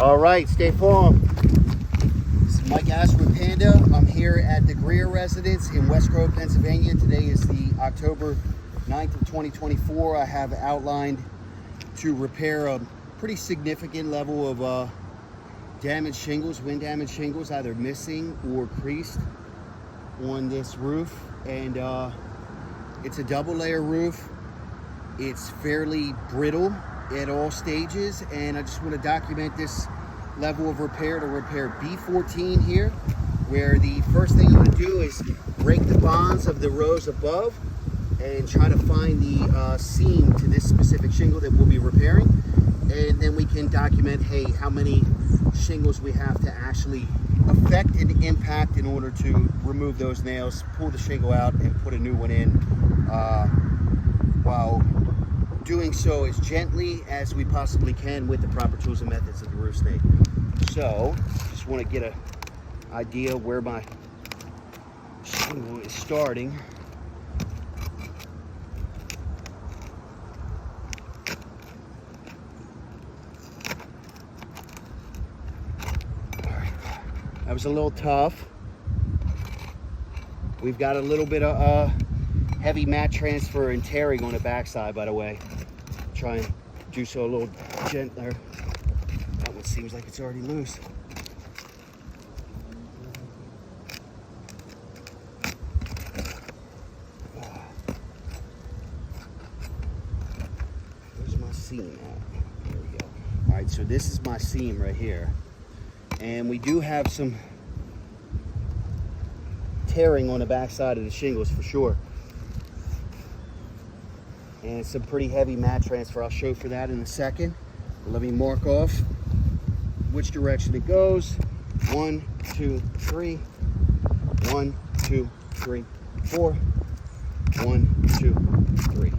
All right, stay firm. This is Mike Ashwood Panda. I'm here at the Greer residence in West Grove, Pennsylvania. Today is the October 9th of 2024. I have outlined to repair a pretty significant level of damaged shingles, wind damaged shingles, either missing or creased on this roof. And it's a double layer roof. It's fairly brittle at all stages, and I just want to document this level of repair to repair B14 here, where the first thing I'm going to do is break the bonds of the rows above and try to find the seam to this specific shingle that we'll be repairing, and then we can document, hey, how many shingles we have to actually affect and impact in order to remove those nails, pull the shingle out, and put a new one in, while doing so as gently as we possibly can with the proper tools and methods of the roof snake. So, just want to get an idea where my shingle is starting. That was a little tough. We've got a little bit of heavy mat transfer and tearing on the backside, by the way. Try and do so a little gentler. That one seems like it's already loose. Where's my seam at? There we go. All right, so this is my seam right here. And we do have some tearing on the backside of the shingles for sure. And some pretty heavy mat transfer. I'll show for that in a second. But let me mark off which direction it goes. 1, 2, 3. 1, 2, 3, 4. 1, 2, 3.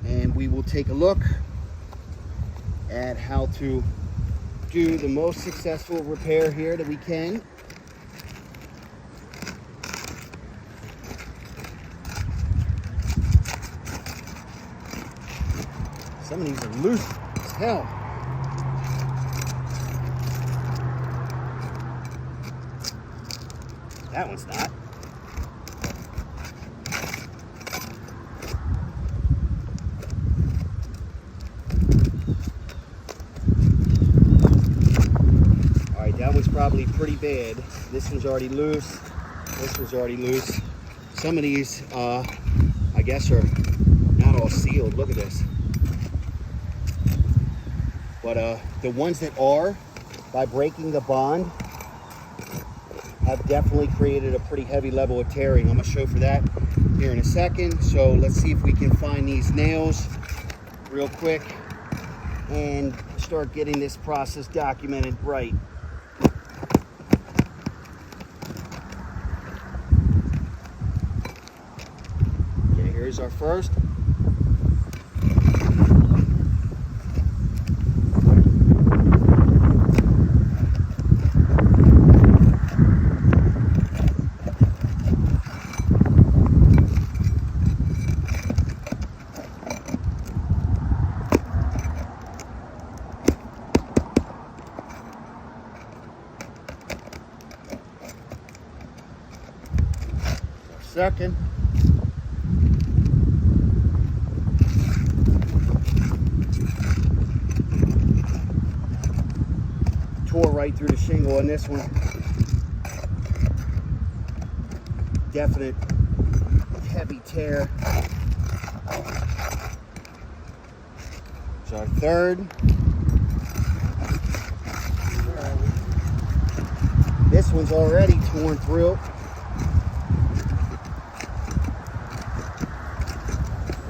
And we will take a look at how to do the most successful repair here that we can. Some of these are loose as hell. That one's not. All right, that one's probably pretty bad. This one's already loose. This one's already loose. Some of these, I guess, are not all sealed. Look at this. But the ones that are, by breaking the bond, have definitely created a pretty heavy level of tearing. I'm going to show for that here in a second. So let's see if we can find these nails real quick and start getting this process documented right. Okay, here's our first. Second. Tore right through the shingle on this one. Definite heavy tear. So our third. This one's already torn through.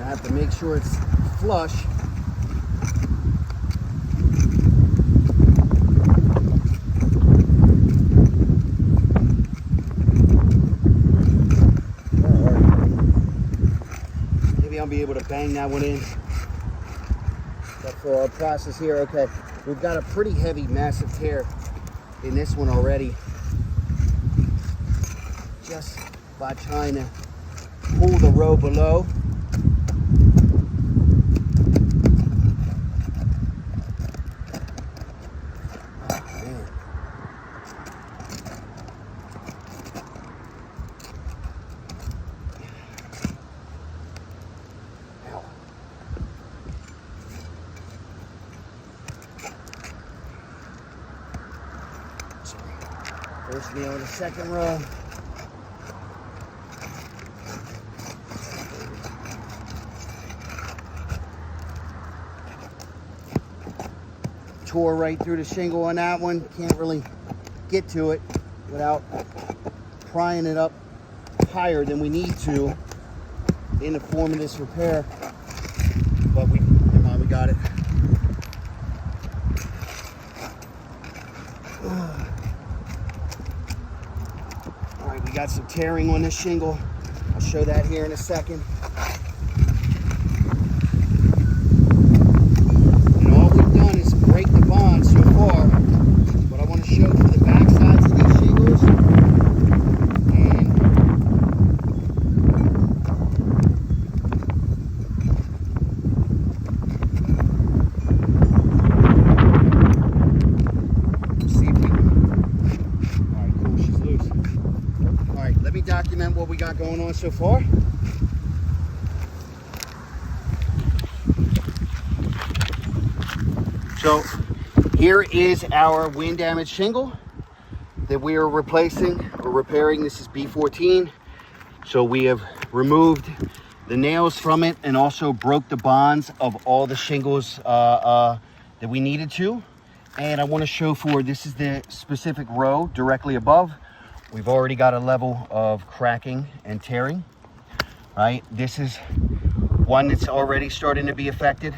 I have to make sure it's flush. Maybe I'll be able to bang that one in. But for our process here, okay, we've got a pretty heavy, massive tear in this one already. Just by trying to pull the row below. man. Ow. Sorry. First nail in the second row. Tore right through the shingle on that one. Can't really get to it without prying it up higher than we need to in the form of this repair. But come on, we got it. All right, we got some tearing on this shingle. I'll show that here in a second. Break the bond so far, but I want to show for the back sides of these shingles. And see if we can. All right, cool, she's loose. All right, let me document what we got going on so far. So here is our wind damaged shingle that we are replacing or repairing. This is B14. So we have removed the nails from it and also broke the bonds of all the shingles that we needed to. And I want to show for, this is the specific row directly above. We've already got a level of cracking and tearing, right? This is one that's already starting to be affected.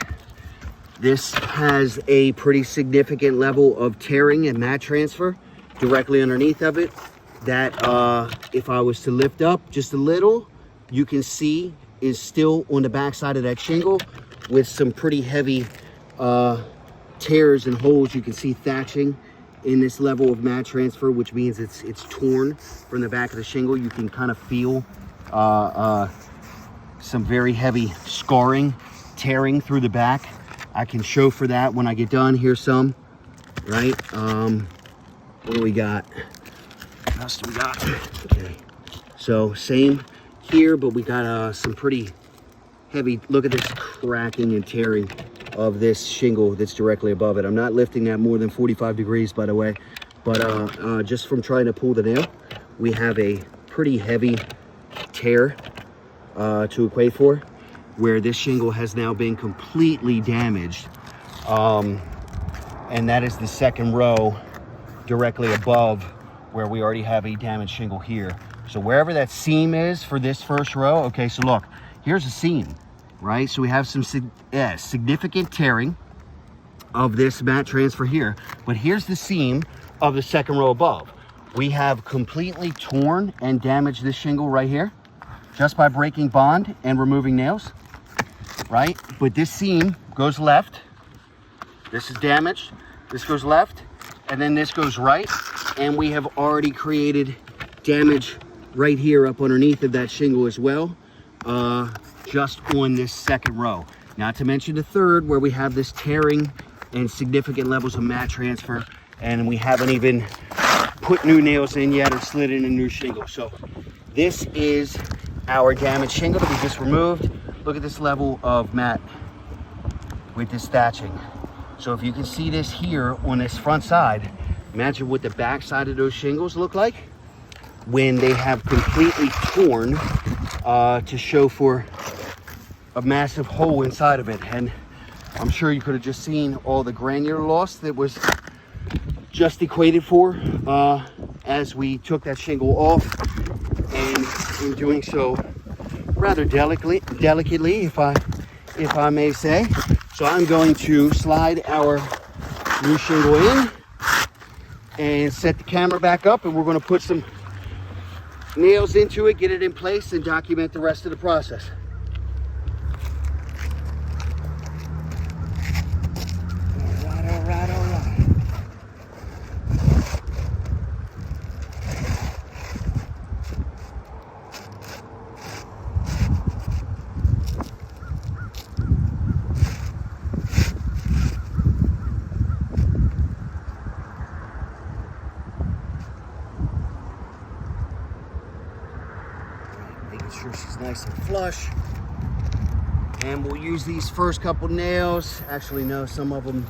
This has a pretty significant level of tearing and mat transfer directly underneath of it that if I was to lift up just a little, you can see is still on the back side of that shingle with some pretty heavy tears and holes. You can see thatching in this level of mat transfer, which means it's torn from the back of the shingle. You can kind of feel some very heavy scarring, tearing through the back. I can show for that when I get done. Here's some, right? What do we got? What else do we got? Okay, so same here, but we got some pretty heavy, look at this cracking and tearing of this shingle that's directly above it. I'm not lifting that more than 45 degrees, by the way, but just from trying to pull the nail, we have a pretty heavy tear to equate for, where this shingle has now been completely damaged. And that is the second row directly above where we already have a damaged shingle here. So wherever that seam is for this first row, okay, so look, here's a seam, right? So we have some significant tearing of this mat transfer here, but here's the seam of the second row above. We have completely torn and damaged this shingle right here just by breaking bond and removing nails. Right? But this seam goes left. This is damaged. This goes left. And then this goes right. And we have already created damage right here up underneath of that shingle as well. Just on this second row. Not to mention the third, where we have this tearing and significant levels of mat transfer. And we haven't even put new nails in yet or slid in a new shingle. So this is our damaged shingle that we just removed. Look at this level of mat with this thatching. So if you can see this here on this front side, imagine what the back side of those shingles look like when they have completely torn to show for a massive hole inside of it. And I'm sure you could have just seen all the granular loss that was just equated for as we took that shingle off, and in doing so rather delicately, if I may say. So I'm going to slide our new shingle in and set the camera back up, and we're going to put some nails into it, get it in place, and document the rest of the process. All right. sure she's nice and flush. And we'll use these first couple nails. Actually, no, some of them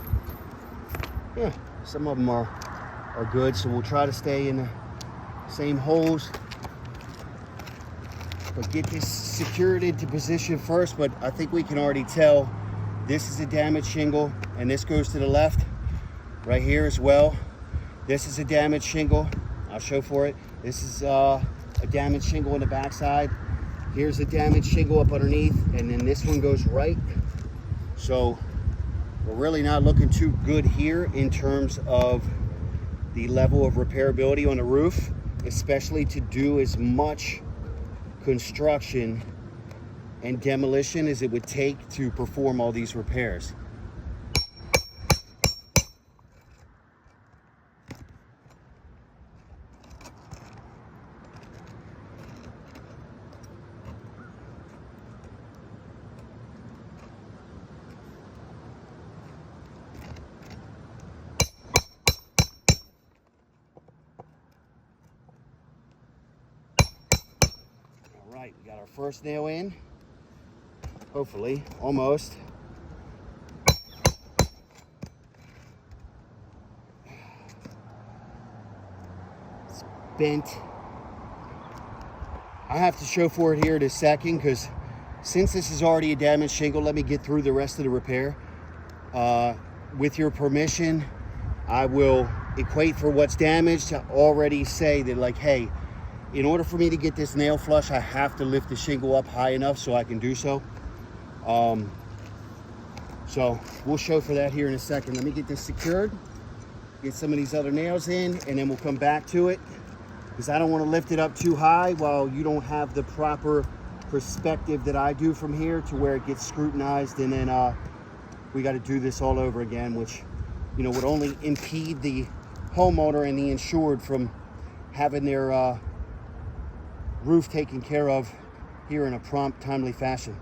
are good. So we'll try to stay in the same holes. But get this secured into position first. But I think we can already tell this is a damaged shingle, and this goes to the left right here as well. This is a damaged shingle. I'll show for it. This is a damaged shingle on the backside. Here's a damaged shingle up underneath, and then this one goes right. So we're really not looking too good here in terms of the level of repairability on the roof, especially to do as much construction and demolition as it would take to perform all these repairs. Right, we got our first nail in, hopefully, almost. It's bent. I have to show for it here in a second, because since this is already a damaged shingle, let me get through the rest of the repair. With your permission, I will equate for what's damaged to already say that, like, hey, in order for me to get this nail flush, I have to lift the shingle up high enough so I can do so. So we'll show for that here in a second. Let me get this secured, get some of these other nails in, and then we'll come back to it, because I don't want to lift it up too high while you don't have the proper perspective that I do from here to where it gets scrutinized, and then we got to do this all over again, which, you know, would only impede the homeowner and the insured from having their roof taken care of here in a prompt, timely fashion.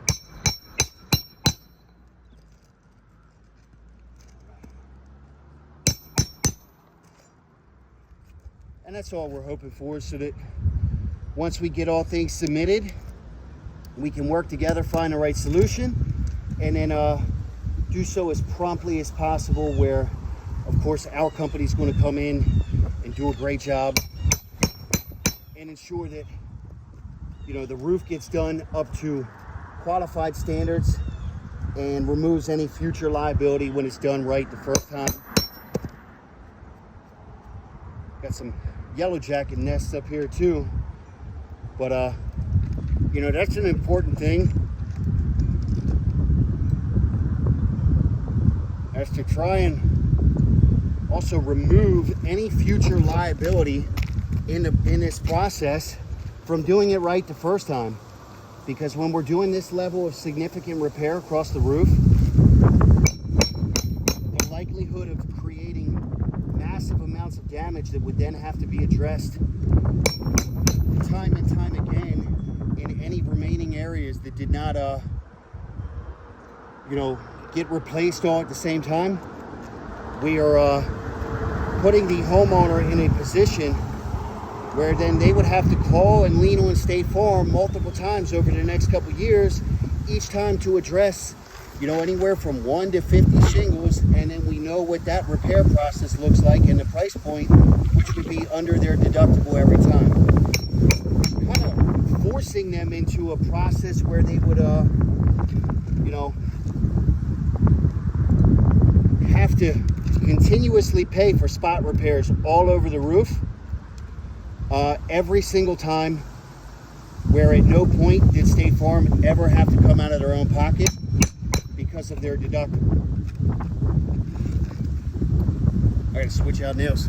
And that's all we're hoping for, so that once we get all things submitted, we can work together, find the right solution, and then do so as promptly as possible, where, of course, our company is going to come in and do a great job and ensure that, you know, the roof gets done up to qualified standards and removes any future liability when it's done right the first time. Got some yellow jacket nests up here too, but you know, that's an important thing, as to try and also remove any future liability in this process from doing it right the first time. Because when we're doing this level of significant repair across the roof, the likelihood of creating massive amounts of damage that would then have to be addressed time and time again in any remaining areas that did not you know, get replaced all at the same time, we are putting the homeowner in a position where then they would have to call and lean on State Farm multiple times over the next couple of years, each time to address, you know, anywhere from 1 to 50 shingles, and then we know what that repair process looks like and the price point, which would be under their deductible every time. Kind of forcing them into a process where they would, you know, have to continuously pay for spot repairs all over the roof. Every single time, where at no point did State Farm ever have to come out of their own pocket because of their deductible. I gotta switch out nails.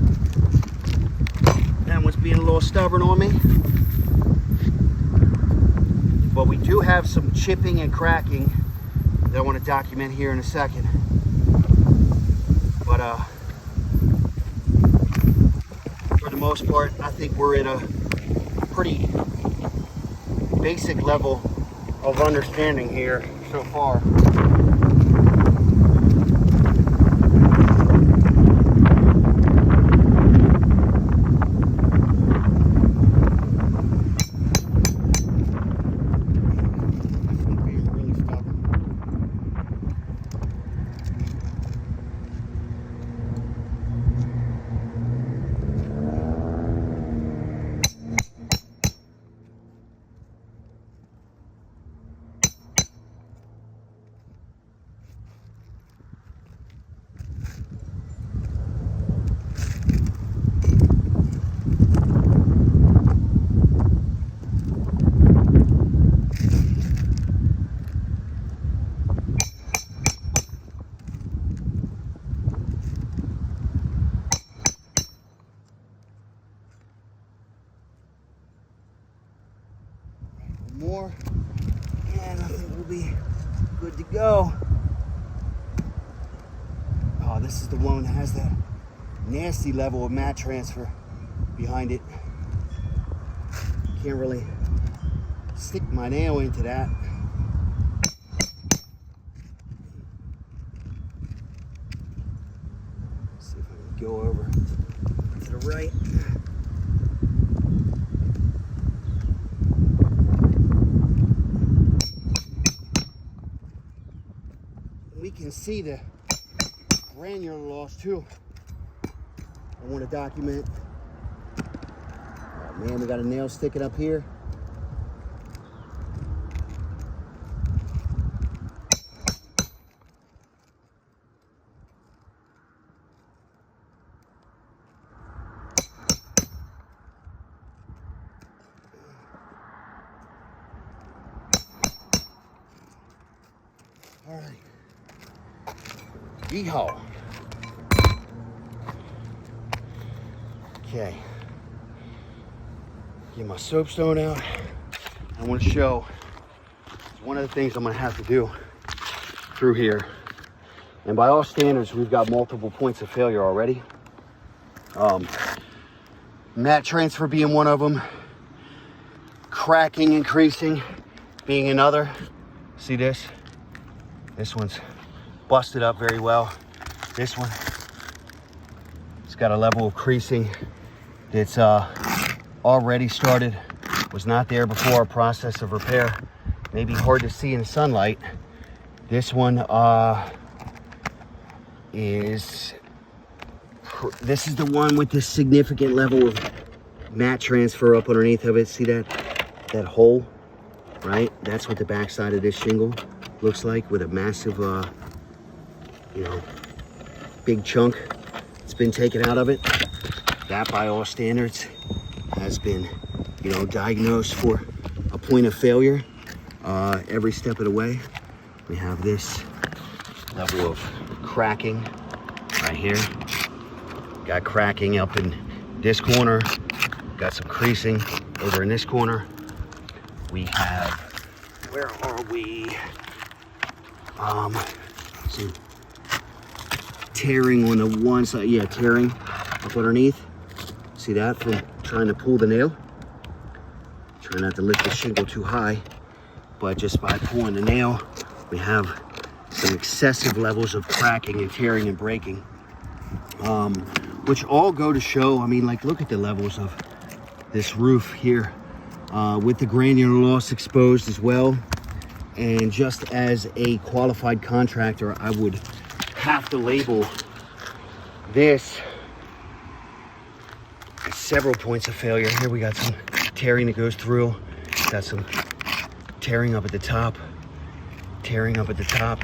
That one's being a little stubborn on me. But we do have some chipping and cracking that I want to document here in a second. But for the most part, I think we're at a pretty basic level of understanding here so far. go. Oh, this is the one that has that nasty level of mat transfer behind it. Can't really stick my nail into that. See if I can go over to the right. We can see the granular loss too. I want to document. Oh man, we got a nail sticking up here. All right. Yeehaw. Okay. Get my soapstone out. I want to show one of the things I'm going to have to do through here. And by all standards, we've got multiple points of failure already. Mat transfer being one of them. Cracking and creasing being another. See this? This one's busted up very well. This one, it's got a level of creasing that's already started, was not there before our process of repair. Maybe hard to see in sunlight. This one this is the one with the significant level of mat transfer up underneath of it. See that hole, right? That's what the backside of this shingle looks like, with a massive, big chunk that's been taken out of it. That, by all standards, has been, diagnosed for a point of failure every step of the way. We have this level of cracking right here. Got cracking up in this corner. Got some creasing over in this corner. We have, where are we? Some tearing on the one side. Yeah, tearing up underneath. See that from trying to pull the nail? Try not to lift the shingle too high, but just by pulling the nail, we have some excessive levels of cracking and tearing and breaking, which all go to show, look at the levels of this roof here, with the granular loss exposed as well. And just as a qualified contractor, I would have to label this as several points of failure. Here we got some tearing that goes through. Got some tearing up at the top. Tearing up at the top.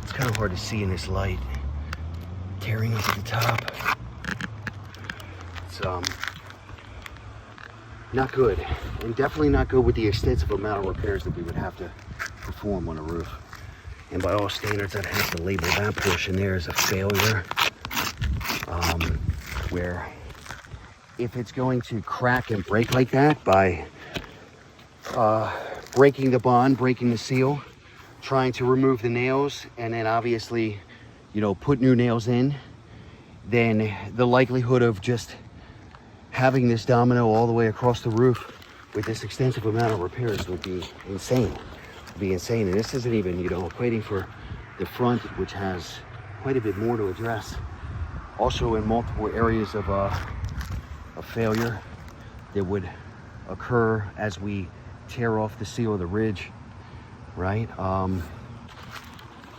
It's kind of hard to see in this light. Tearing up at the top. It's not good, and definitely not good with the extensive amount of repairs that we would have to perform on a roof. And by all standards, I'd have to label that portion there as a failure, where if it's going to crack and break like that by breaking the bond, breaking the seal, trying to remove the nails, and then obviously, put new nails in, then the likelihood of just having this domino all the way across the roof with this extensive amount of repairs would be insane. And this isn't even, equating for the front, which has quite a bit more to address. Also in multiple areas of failure that would occur as we tear off the seal of the ridge, right?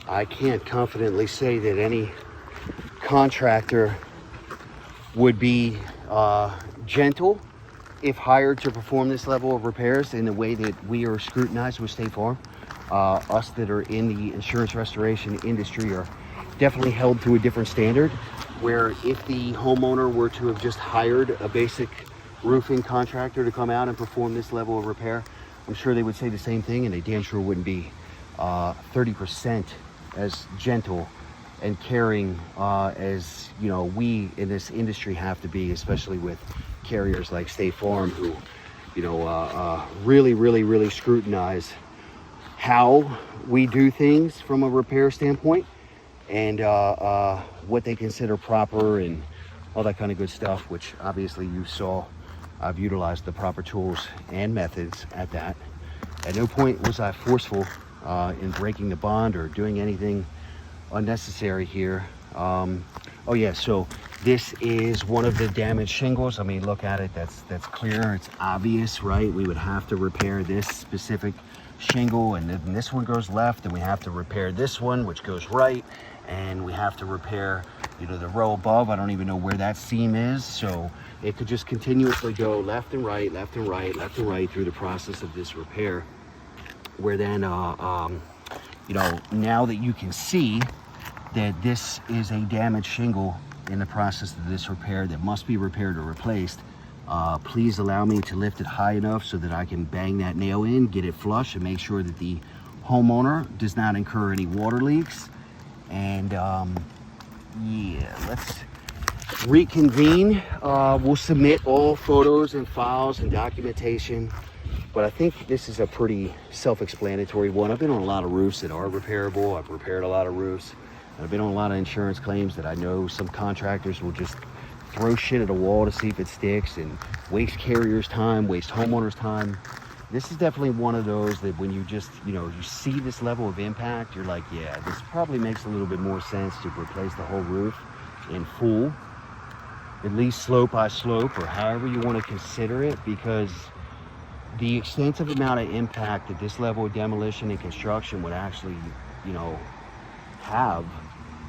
I can't confidently say that any contractor would be gentle if hired to perform this level of repairs in the way that we are scrutinized with State Farm. Us that are in the insurance restoration industry are definitely held to a different standard, where if the homeowner were to have just hired a basic roofing contractor to come out and perform this level of repair, I'm sure they would say the same thing, and they damn sure wouldn't be 30% as gentle and caring as we in this industry have to be, especially with carriers like State Farm, who really scrutinize how we do things from a repair standpoint, and what they consider proper and all that kind of good stuff, which obviously you saw. I've utilized the proper tools and methods at that. At no point was I forceful in breaking the bond or doing anything unnecessary here. Oh yeah, so this is one of the damaged shingles. I mean, look at it, that's clear, it's obvious, right? We would have to repair this specific shingle, and then this one goes left, and we have to repair this one, which goes right, and we have to repair, you know, the row above. I don't even know where that seam is, so it could just continuously go left and right, left and right, left and right through the process of this repair, where then you know, now that you can see that this is a damaged shingle in the process of this repair that must be repaired or replaced, please allow me to lift it high enough so that I can bang that nail in, get it flush, and make sure that the homeowner does not incur any water leaks. And yeah, let's reconvene. We'll submit all photos and files and documentation, but I think this is a pretty self-explanatory one. I've been on a lot of roofs that are repairable. I've repaired a lot of roofs. I've been on a lot of insurance claims that I know some contractors will just throw shit at a wall to see if it sticks and waste carriers' time, waste homeowners' time. This is definitely one of those that when you just, you know, you see this level of impact, you're like, yeah, this probably makes a little bit more sense to replace the whole roof in full, at least slope by slope, or however you want to consider it, because the extensive amount of impact that this level of demolition and construction would actually, you know, have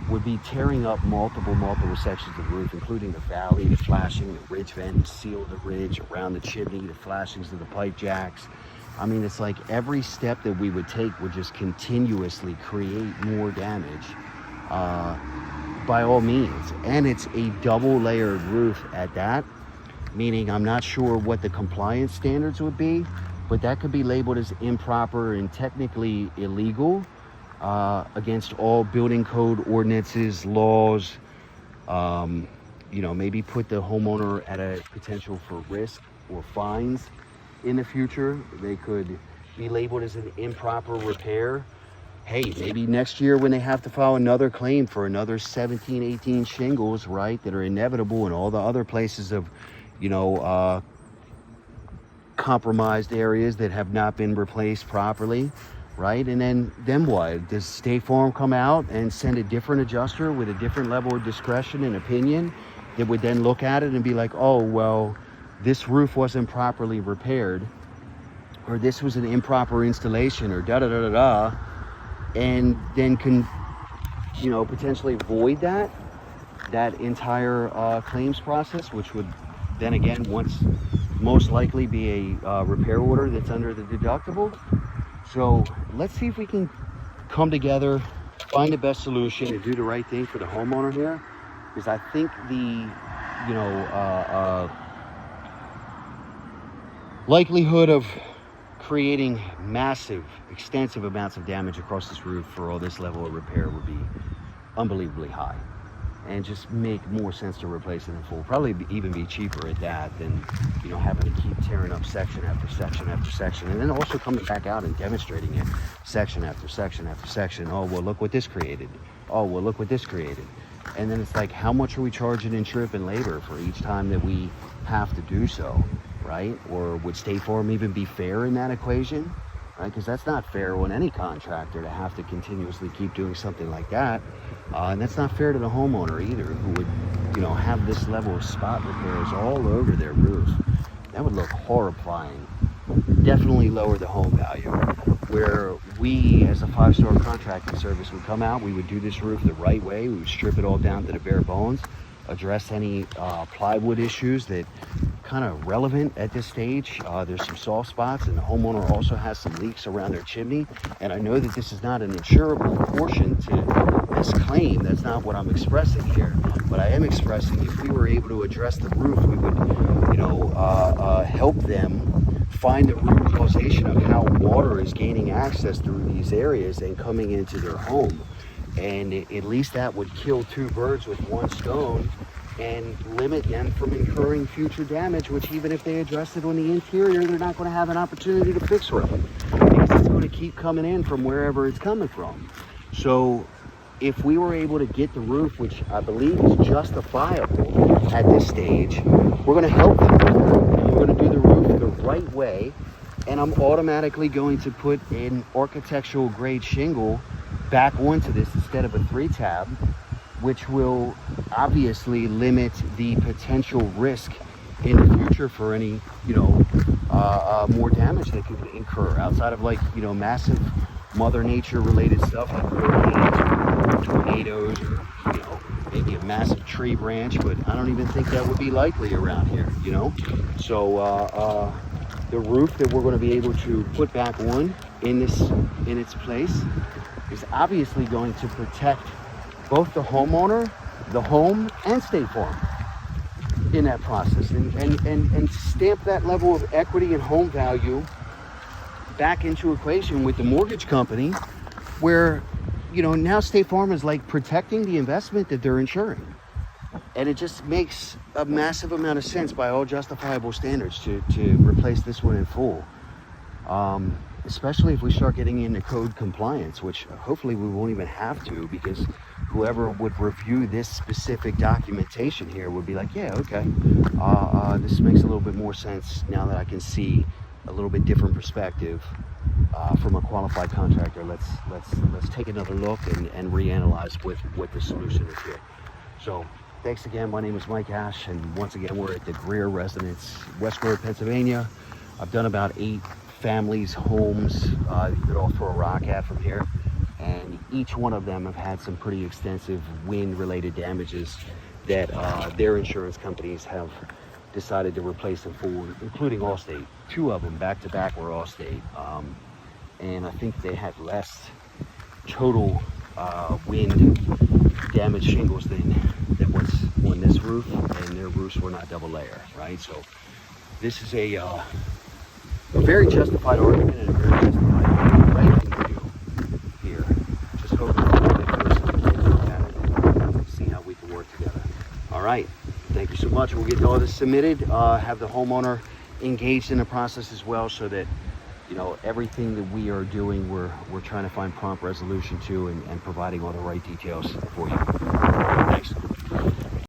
would be tearing up multiple sections of the roof, including the valley, the flashing, the ridge vent, the seal of the ridge, around the chimney, the flashings of the pipe jacks. I mean, it's like every step that we would take would just continuously create more damage, by all means. And it's a double layered roof at that, meaning I'm not sure what the compliance standards would be, but that could be labeled as improper and technically illegal, against all building code ordinances, laws. You know, maybe put the homeowner at a potential for risk or fines in the future. They could be labeled as an improper repair. Hey, maybe next year when they have to file another claim for another 17, 18 shingles, right, that are inevitable in all the other places of, you know, compromised areas that have not been replaced properly, right? And then what? Does State Farm come out and send a different adjuster with a different level of discretion and opinion that would then look at it and be like, oh, well, this roof wasn't properly repaired, or this was an improper installation, or da-da-da-da-da, and then can, you know, potentially void that entire claims process, which would then again most likely be a repair order that's under the deductible. So let's see if we can come together, find the best solution, and do the right thing for the homeowner here. Because I think the, you know, likelihood of creating massive, extensive amounts of damage across this roof for all this level of repair would be unbelievably high, and just make more sense to replace it in full. Probably even be cheaper at that than, you know, having to keep tearing up section after section after section, and then also coming back out and demonstrating it section after section after section. Oh, well, look what this created. Oh, well, look what this created. And then it's like, how much are we charging in trip and labor for each time that we have to do so, right? Or would State Farm even be fair in that equation, right? Because that's not fair on any contractor to have to continuously keep doing something like that. And that's not fair to the homeowner either, who would, you know, have this level of spot repairs all over their roof. That would look horrifying. Definitely lower the home value. Where we, as a 5-star contracting service, would come out, we would do this roof the right way. We would strip it all down to the bare bones, address any plywood issues that kind of relevant at this stage. There's some soft spots, and the homeowner also has some leaks around their chimney. And I know that this is not an insurable portion to this claim. That's not what I'm expressing here. But I am expressing, if we were able to address the roof, we would, you know, help them find the root causation of how water is gaining access through these areas and coming into their home. And at least that would kill two birds with one stone and limit them from incurring future damage, which even if they address it on the interior, they're not going to have an opportunity to fix it, because it's going to keep coming in from wherever it's coming from. So if we were able to get the roof, which I believe is justifiable at this stage, we're going to help them with that. We're going to do the roof the right way, and I'm automatically going to put an architectural grade shingle back onto this instead of a 3-tab, which will obviously limit the potential risk in the future for any, more damage that could incur outside of, like, massive Mother Nature related stuff like hurricanes or tornadoes, or maybe a massive tree branch, but I don't even think that would be likely around here. So the roof that we're going to be able to put back on in its place is obviously going to protect both the homeowner, the home, and State Farm in that process, and stamp that level of equity and home value back into equation with the mortgage company, where now State Farm is like protecting the investment that they're insuring. And it just makes a massive amount of sense by all justifiable standards to replace this one in full, especially if we start getting into code compliance, which hopefully we won't even have to, because whoever would review this specific documentation here would be like, yeah, okay, this makes a little bit more sense now that I can see a little bit different perspective from a qualified contractor. Let's take another look and reanalyze what the solution is here. So thanks again. My name is Mike Ash, and once again, we're at the Greer residence, West Grove, Pennsylvania. I've done about 8 families, homes you could all throw a rock at from here, and each one of them have had some pretty extensive wind-related damages that their insurance companies have decided to replace in full, including Allstate. 2 of them back to back were Allstate, and I think they had less total wind damage shingles than what's on this roof, and their roofs were not double layer, right? So this is a very justified argument and a very justified right thing to do here. Just hoping that we look at it and see how we can work together. All right, thank you so much. We'll get all this submitted, have the homeowner engaged in the process as well, so that everything that we are doing, we're trying to find prompt resolution to, and providing all the right details for you.